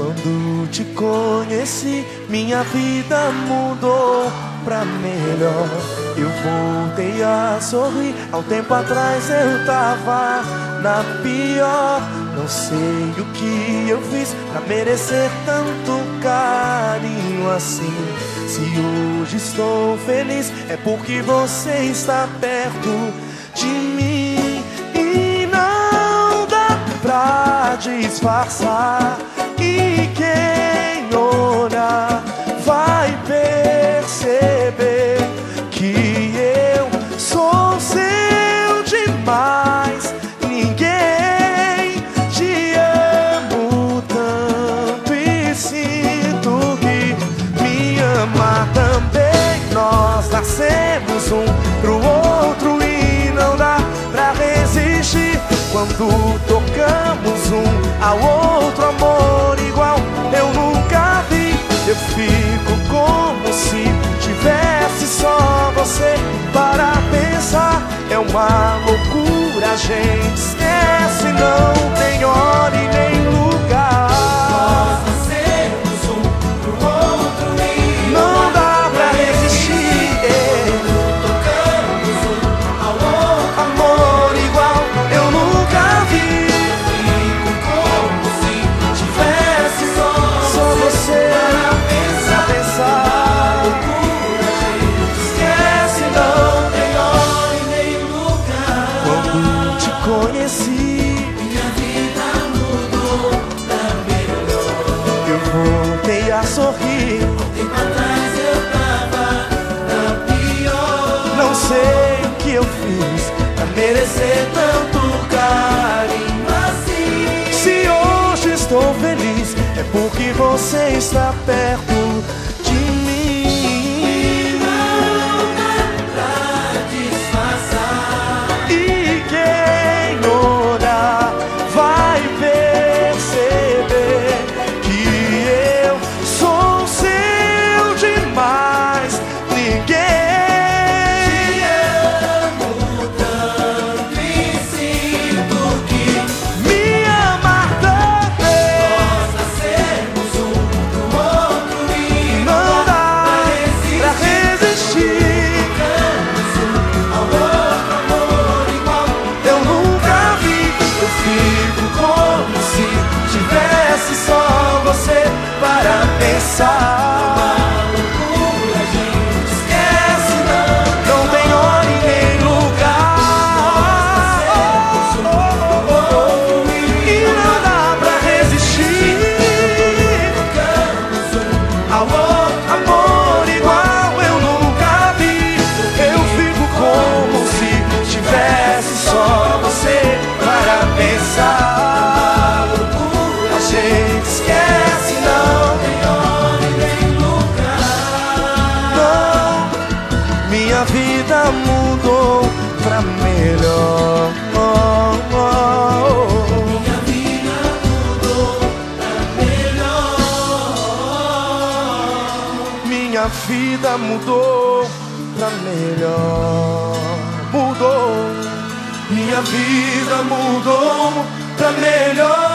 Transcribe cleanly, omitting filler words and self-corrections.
Quando te conheci, minha vida mudou pra melhor. Eu voltei a sorrir. Há um tempo atrás eu tava na pior. Não sei o que eu fiz pra merecer tanto carinho assim. Se hoje estou feliz, é porque você está perto de mim. E não dá pra disfarçar. E quem olhar vai perceber que eu sou seu demais. Ninguém te amo tanto e sinto que me ama também. Nós nascemos um pro outro e não dá pra resistir. Quando tocamos um ao outro, amor igual eu nunca vi. Eu fico como se tivesse só você para pensar. É uma loucura, a gente esquece, não tem hora e nem lugar. Nós nascemos um pro outro e não dá pra resistir. Tocamos um ao outro, Amor igual eu nunca vi. fico como se tivesse só Você para pensar. pensar. Loucura, a gente esquece, não tem hora e nem lugar. Quando te conheci, Minha vida mudou pra melhor. eu voltei a sorrir. Tempo atrás eu tava na pior. Não sei o que eu fiz pra merecer tanto carinho Assim, Se hoje estou feliz, é porque você está perto de mim. não dá pra disfarçar. E quem olhar vai perceber que eu sou seu demais. Ninguém Te amo tanto e sinto que me ama também. nós nascemos um pro outro e Não dá pra resistir. ficamos um ao outro, amor igual Eu nunca vi. Eu fico como se tivesse só você para pensar. loucura, a gente esquece, Não tem hora e nem lugar. E não dá pra resistir. ficamos um Ao outro amor igual eu nunca vi. Eu fico como se tivesse só você para pensar. A gente esquece, não tem hora e nem lugar. não. Minha vida mudou pra melhor. Minha vida mudou pra melhor. Minha vida mudou pra melhor. Mudou. Minha vida mudou pra melhor.